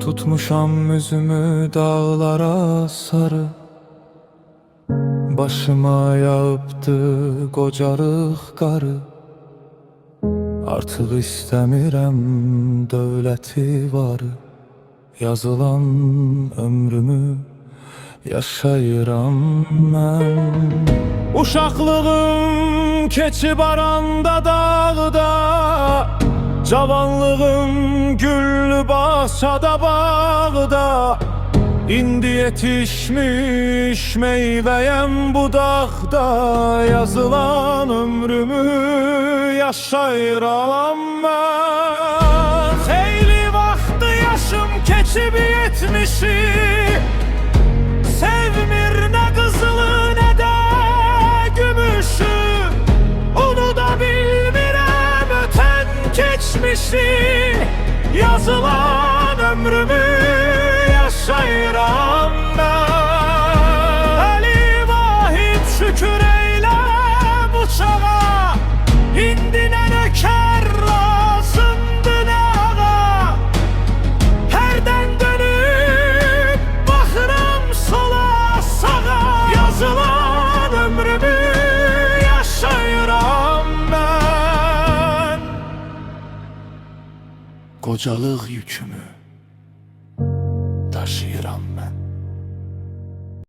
Tutmuşam üzümü dağlara sarı, başıma yağıptı qocarıq qarı. Artıq istəmirəm dövləti varı, yazılan ömrümü yaşayıram mən. Uşaqlığım keçib aranda dağda, cavanlığım güllü bahçada bağda. İndi yetişmiş meyvəyəm budaqda, yazılan ömrümü yaşayıram mən. Xeyli vaxtı yaşım keçib yetmişi, sevmir nə qızılı nə də gümüşü. Unuda bilmirəm ötən keçmişi, yazılan ömrümü yaşayıram mən. Əli vahid şükür eylə bu çağa, indi nə nökər lazımdı nə ağa. Hərdən dönüb baxıram sola sağa, yazılan ömrümü yaşayıram mən. Qocalıq yükümü